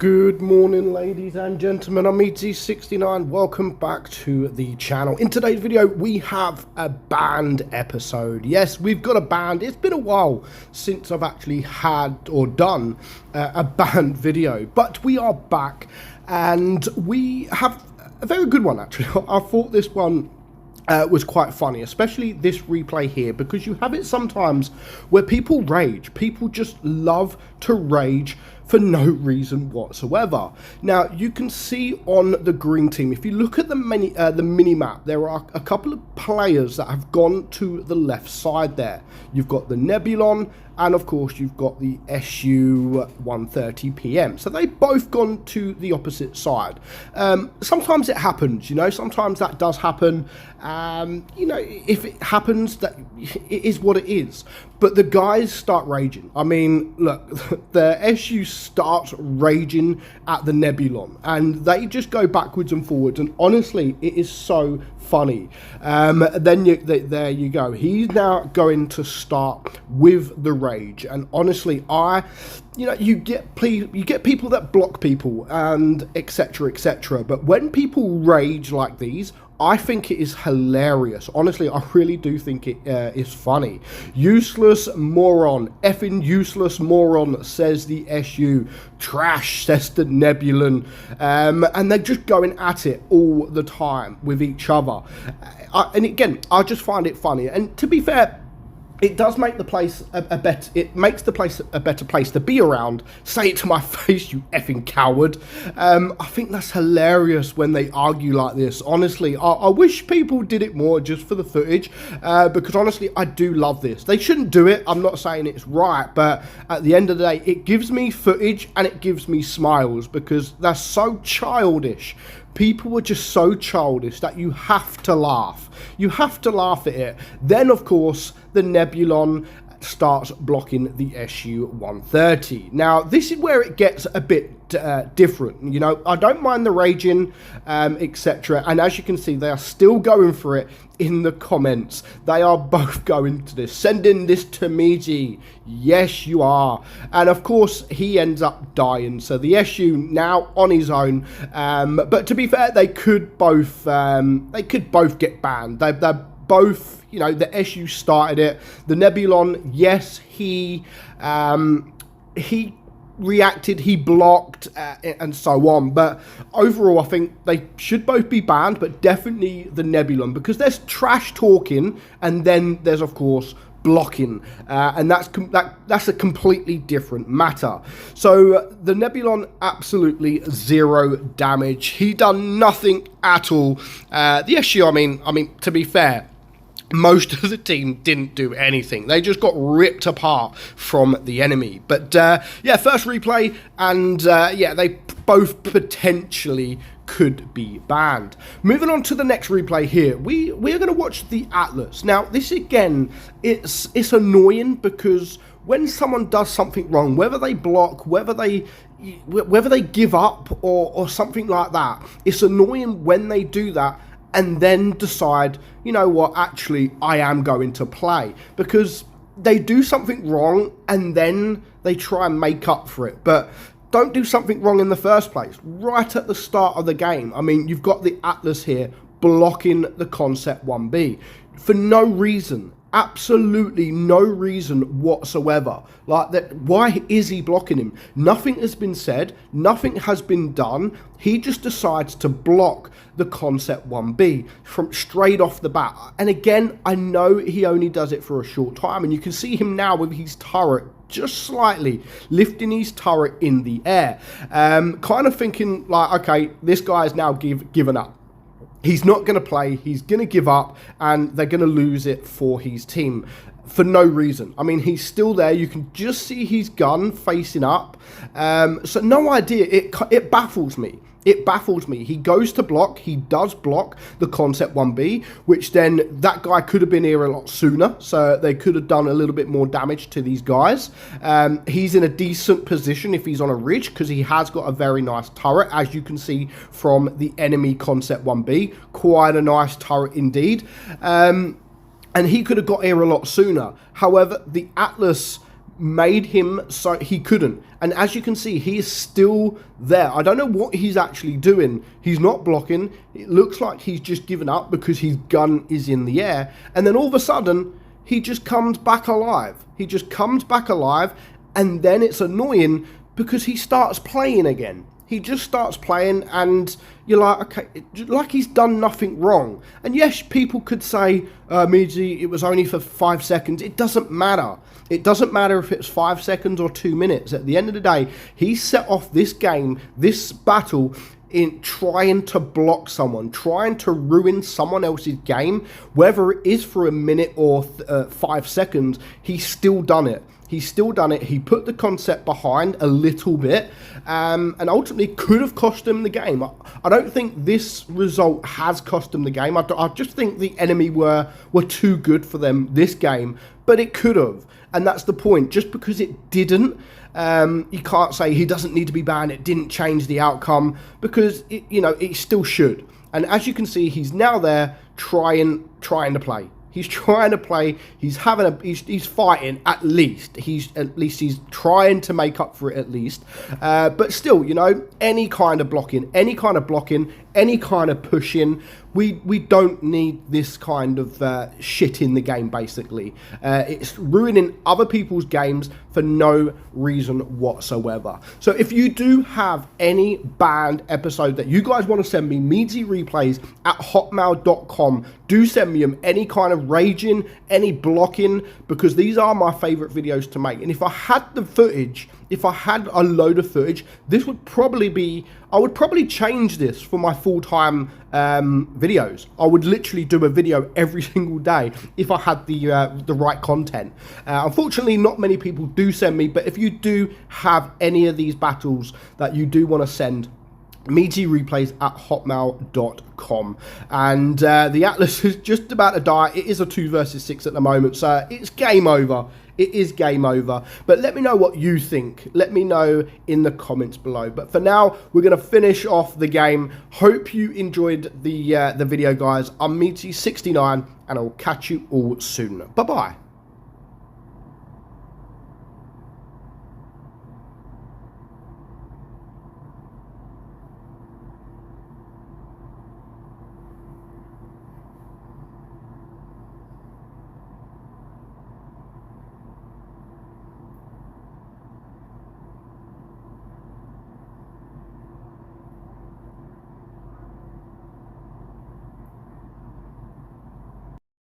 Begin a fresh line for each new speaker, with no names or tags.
Good morning, ladies and gentlemen. I'm meadsyreplays. Welcome back to the channel. In today's video, we have a banned episode. Yes, we've got a banned. It's been a while since I've actually had or done a banned video, but we are back and we have a very good one, actually. I thought this one was quite funny, especially this replay here, because you have it sometimes where people rage. People just love to rage for no reason whatsoever. Now, you can see on the green team, if you look at the mini map, there are a couple of players that have gone to the left side there. You've got the Nebulon, and of course you've got the SU 130 PM. So they've both gone to the opposite side. Sometimes it happens, you know, sometimes that does happen. You know, if it happens, that it is what it is. But the guys start raging. I mean, look, the SU starts raging at the Nebulon, and they just go backwards and forwards, and honestly, it is so funny. Then there you go. He's now going to start with the rage, and honestly, you get people that block people and etc. But when people rage like these, I think it is hilarious. Honestly, I really do think it is funny. Useless moron, effing useless moron, says the SU. Trash, says the Nebulon. And they're just going at it all the time with each other. And again, I just find it funny. And to be fair, it does make the place it makes the place a better place to be around. Say it to my face, you effing coward. I think that's hilarious when they argue like this. Honestly, I wish people did it more just for the footage, because honestly, I do love this. They shouldn't do it. I'm not saying it's right, but at the end of the day, it gives me footage and it gives me smiles because they're so childish. People are just so childish that you have to laugh. You have to laugh at it. Then, of course, the Nebulon starts blocking the SU 130. Now, this is where it gets a bit different. You know, I don't mind the raging, etc. And as you can see, they are still going for it in the comments. They are both going to this. Sending this to Meadsy. Yes, you are. And of course, he ends up dying. So the SU now on his own. But to be fair, they could both get banned. They're both, you know, the SU started it. The Nebulon, yes, he reacted, he blocked, and so on. But overall, I think they should both be banned, but definitely the Nebulon, because there's trash talking, and then there's, of course, blocking, and that's a completely different matter. So the Nebulon, absolutely zero damage. He done nothing at all. The SU, I mean, to be fair, most of the team didn't do anything. They just got ripped apart from the enemy. But yeah, first replay, and yeah, they both potentially could be banned. Moving on to the next replay here, we are going to watch the Atlas. Now, this again, it's annoying because when someone does something wrong, whether they block, whether they give up or something like that, it's annoying when they do that and then decide, you know what, actually, I am going to play. Because they do something wrong and then they try and make up for it. But don't do something wrong in the first place, right at the start of the game. I mean, you've got the Atlas here blocking the Concept 1B for no reason. Absolutely no reason whatsoever. Like that, why is he blocking him? Nothing has been said, nothing has been done. He just decides to block the Concept 1B from straight off the bat. And again, I know he only does it for a short time, and you can see him now with his turret just slightly lifting his turret in the air. Kind of thinking like, okay, this guy is now given up. He's not going to play, he's going to give up, and they're going to lose it for his team for no reason. I mean, he's still there. You can just see his gun facing up. So no idea. It baffles me. It baffles me. He goes to block. He does block the Concept 1B, which then that guy could have been here a lot sooner. So they could have done a little bit more damage to these guys. He's in a decent position if he's on a ridge because he has got a very nice turret, as you can see from the enemy Concept 1B. Quite a nice turret indeed. And he could have got here a lot sooner. However, the Atlas made him so he couldn't. And as you can see, he is still there. I don't know what he's actually doing. He's not blocking. It looks like he's just given up because his gun is in the air. And then all of a sudden, he just comes back alive. He just comes back alive, and then it's annoying because he starts playing again. He just starts playing, and you're like, okay, like he's done nothing wrong. And yes, people could say, Meadsy, it was only for 5 seconds. It doesn't matter. It doesn't matter if it's 5 seconds or 2 minutes. At the end of the day, he set off this game, this battle, in trying to block someone, trying to ruin someone else's game, whether it is for a minute or 5 seconds. He's still done it. He's still done it. He put the concept behind a little bit, and ultimately could have cost him the game. I don't think this result has cost him the game. I just think the enemy were too good for them this game, but it could have. And that's the point. Just because it didn't, you can't say he doesn't need to be banned. It didn't change the outcome, because it still should. And as you can see, he's now there trying to play. He's trying to play. He's having he's fighting at least. He's trying to make up for it at least. But still, any kind of blocking, any kind of pushing. We don't need this kind of shit in the game, basically. It's ruining other people's games for no reason whatsoever. So if you do have any banned episode that you guys want to send me, meadsyreplays@hotmail.com, do send me them. Any kind of raging, any blocking, because these are my favorite videos to make. And if I had the footage, if I had a load of footage, this would probably be, I would probably change this for my full-time videos. I would literally do a video every single day if I had the right content. Unfortunately, not many people do send me, but if you do have any of these battles that you do want to send, meadsyreplays@hotmail.com. And the Atlas is just about to die. It is a 2 versus 6 at the moment, so it's game over. It is game over. But let me know what you think. Let me know in the comments below. But for now, we're going to finish off the game. Hope you enjoyed the video, guys. I'm Meadsy69, and I'll catch you all soon. Bye-bye.